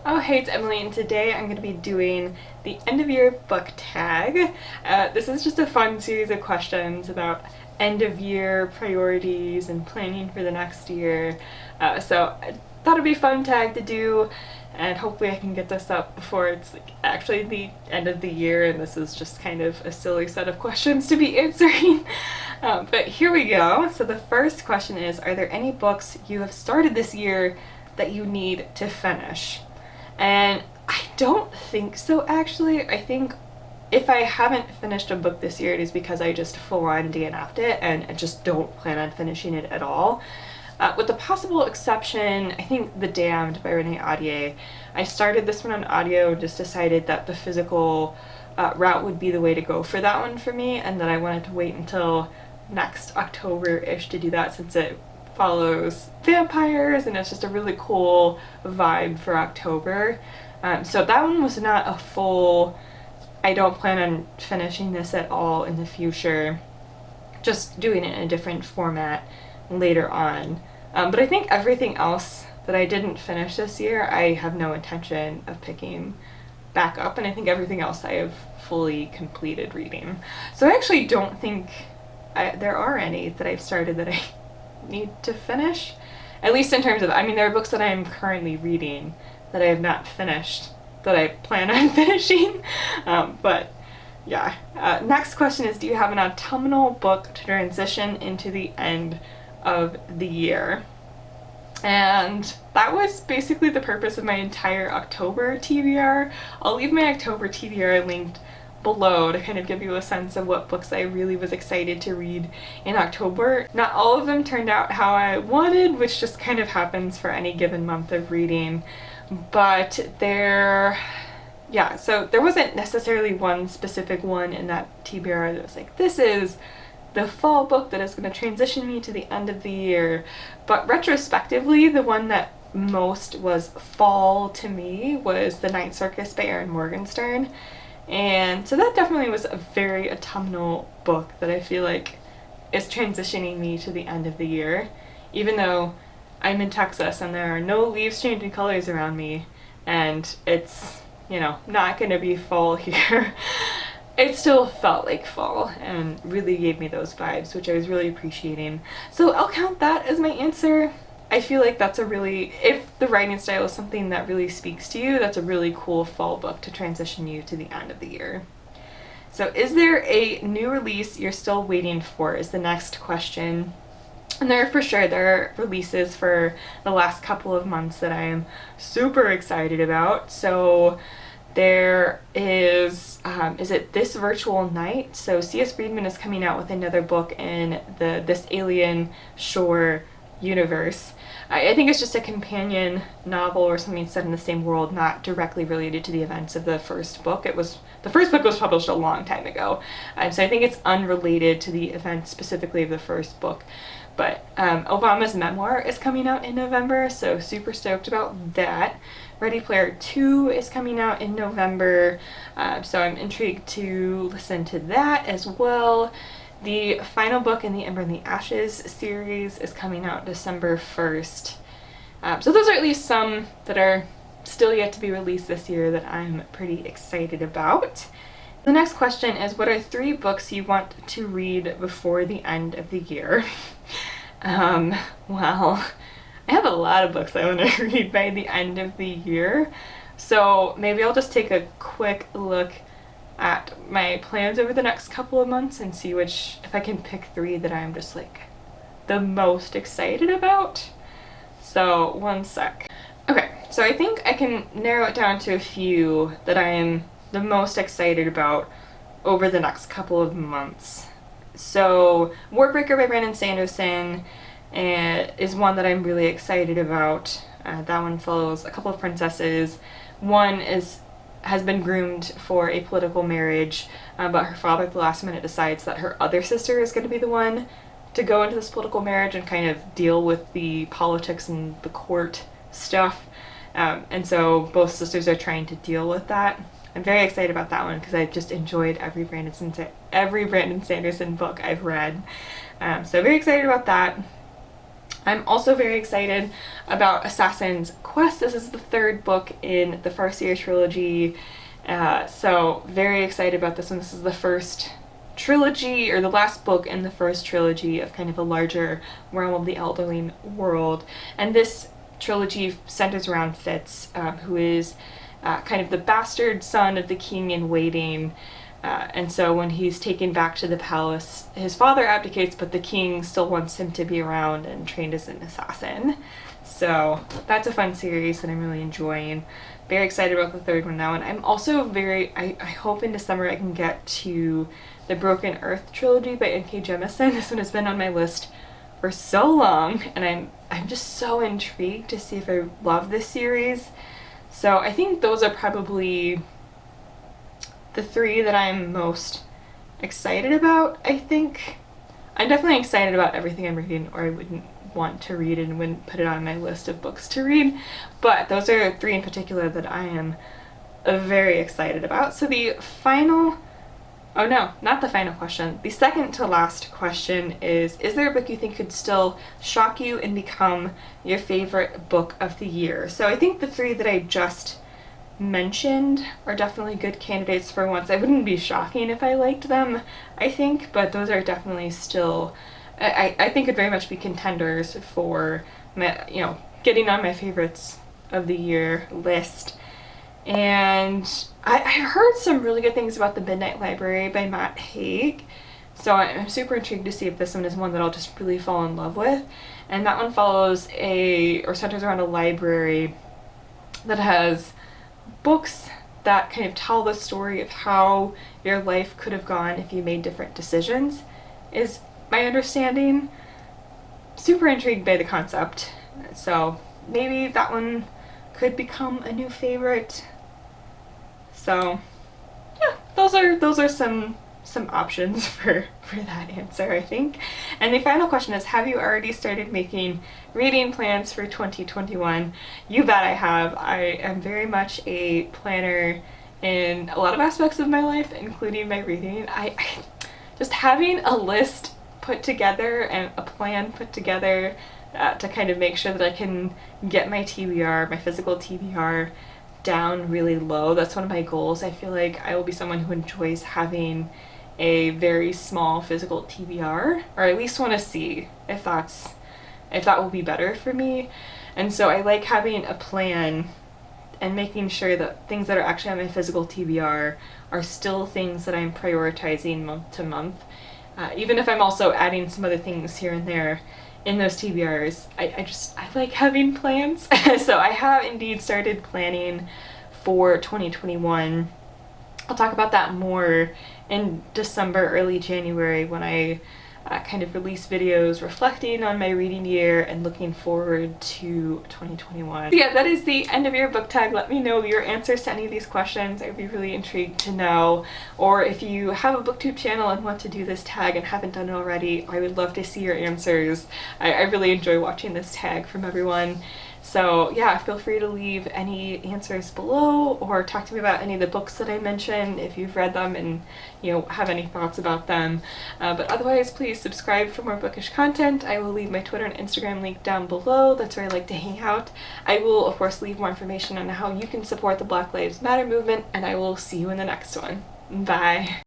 Oh hey, it's Emily, and today I'm going to be doing the end of year book tag. This is just a fun series of questions about end of year priorities and planning for the next year. So I thought it'd be a fun tag to do, and hopefully I can get this up before it's actually the end of the year, and this is just kind of a silly set of questions to be answering. But here we go. So the first question is, are there any books you have started this year that you need to finish? And I don't think so, actually. I think if I haven't finished a book this year, it is because I just full on DNF'd it and I just don't plan on finishing it at all. With the possible exception, I think The Damned by Renee Ahdieh. I started this one on audio and just decided that the physical route would be the way to go for that one for me, and that I wanted to wait until next October-ish to do that, since it follows vampires and it's just a really cool vibe for October. So that one was not a full, I don't plan on finishing this at all in the future, just doing it in a different format later on. But I think everything else that I didn't finish this year, I have no intention of picking back up, and I think everything else I have fully completed reading. So I actually don't think there are any that I've started that I need to finish, at least in terms of, I mean, there are books that I am currently reading that I have not finished that I plan on finishing, but yeah. Next question is, do you have an autumnal book to transition into the end of the year? And that was basically the purpose of my entire October TBR. I'll leave my October TBR linked below to kind of give you a sense of what books I really was excited to read in October. Not all of them turned out how I wanted, which just kind of happens for any given month of reading, but so there wasn't necessarily one specific one in that TBR that was like, this is the fall book that is going to transition me to the end of the year. But retrospectively, the one that most was fall to me was The Night Circus by Erin Morgenstern. And so that definitely was a very autumnal book that I feel like is transitioning me to the end of the year. Even though I'm in Texas and there are no leaves changing colors around me, and it's, not gonna be fall here, it still felt like fall and really gave me those vibes, which I was really appreciating. So I'll count that as my answer. I feel like that's if the writing style is something that really speaks to you, that's a really cool fall book to transition you to the end of the year. So is there a new release you're still waiting for is the next question. And there are releases for the last couple of months that I am super excited about. So there is it This Virtual Night? So C.S. Friedman is coming out with another book in this Alien Shore universe. I think it's just a companion novel or something set in the same world, not directly related to the events of the first book. The first book was published a long time ago, so I think it's unrelated to the events specifically of the first book. But Obama's memoir is coming out in November, so super stoked about that. Ready Player 2 is coming out in November, so I'm intrigued to listen to that as well. The final book in the Ember and the Ashes series is coming out December 1st. So those are at least some that are still yet to be released this year that I'm pretty excited about. The next question is, what are 3 books you want to read before the end of the year? Well, I have a lot of books I want to read by the end of the year, so maybe I'll just take a quick look at my plans over the next couple of months and see if I can pick 3 that I'm just like the most excited about. So one sec. Okay, so I think I can narrow it down to a few that I am the most excited about over the next couple of months. So Warbreaker by Brandon Sanderson is one that I'm really excited about. That one follows a couple of princesses. One has been groomed for a political marriage, but her father at the last minute decides that her other sister is going to be the one to go into this political marriage and kind of deal with the politics and the court stuff. And so both sisters are trying to deal with that. I'm very excited about that one because I've just enjoyed every Brandon Sanderson book I've read. So very excited about that. I'm also very excited about Assassin's Quest. This is the third book in the Farseer trilogy, so very excited about this one. This is the first trilogy, or the last book in the first trilogy of kind of a larger realm of the Elderling world. And this trilogy centers around Fitz, who is kind of the bastard son of the king in waiting. And so when he's taken back to the palace, his father abdicates, but the king still wants him to be around and trained as an assassin. So that's a fun series that I'm really enjoying. Very excited about the third one now. And I'm also I hope in December I can get to the Broken Earth trilogy by N.K. Jemisin. This one has been on my list for so long, and I'm just so intrigued to see if I love this series. So I think those are probably the three that I'm most excited about. I think I'm definitely excited about everything I'm reading, or I wouldn't want to read it and wouldn't put it on my list of books to read, but those are three in particular that I am very excited about. So the final, oh no, not the final question, the second to last question is there a book you think could still shock you and become your favorite book of the year? So I think the three that I just mentioned are definitely good candidates for ones. I wouldn't be shocking if I liked them, I think, but those are definitely still, I think could very much be contenders for my, getting on my favorites of the year list. And I heard some really good things about The Midnight Library by Matt Haig, so I'm super intrigued to see if this one is one that I'll just really fall in love with. And that one centers around a library that has books that kind of tell the story of how your life could have gone if you made different decisions, is my understanding. Super intrigued by the concept, so maybe that one could become a new favorite. So yeah, those are some options for that answer, I think. And the final question is, have you already started making reading plans for 2021? You bet I have. I am very much a planner in a lot of aspects of my life, including my reading. I just having a list put together and a plan put together to kind of make sure that I can get my TBR, my physical TBR, down really low. That's one of my goals. I feel like I will be someone who enjoys having a very small physical TBR, or at least want to see if that will be better for me. And so I like having a plan and making sure that things that are actually on my physical TBR are still things that I'm prioritizing month to month. Even if I'm also adding some other things here and there in those TBRs, I like having plans. So I have indeed started planning for 2021. I'll talk about that more in December, early January, when I kind of release videos reflecting on my reading year and looking forward to 2021. So yeah, that is the end of your book tag. Let me know your answers to any of these questions. I'd be really intrigued to know. Or if you have a booktube channel and want to do this tag and haven't done it already, I would love to see your answers. I really enjoy watching this tag from everyone. So yeah, feel free to leave any answers below, or talk to me about any of the books that I mentioned if you've read them and have any thoughts about them. But otherwise, please subscribe for more bookish content. I will leave my Twitter and Instagram link down below. That's where I like to hang out. I will of course leave more information on how you can support the Black Lives Matter movement, and I will see you in the next one. Bye!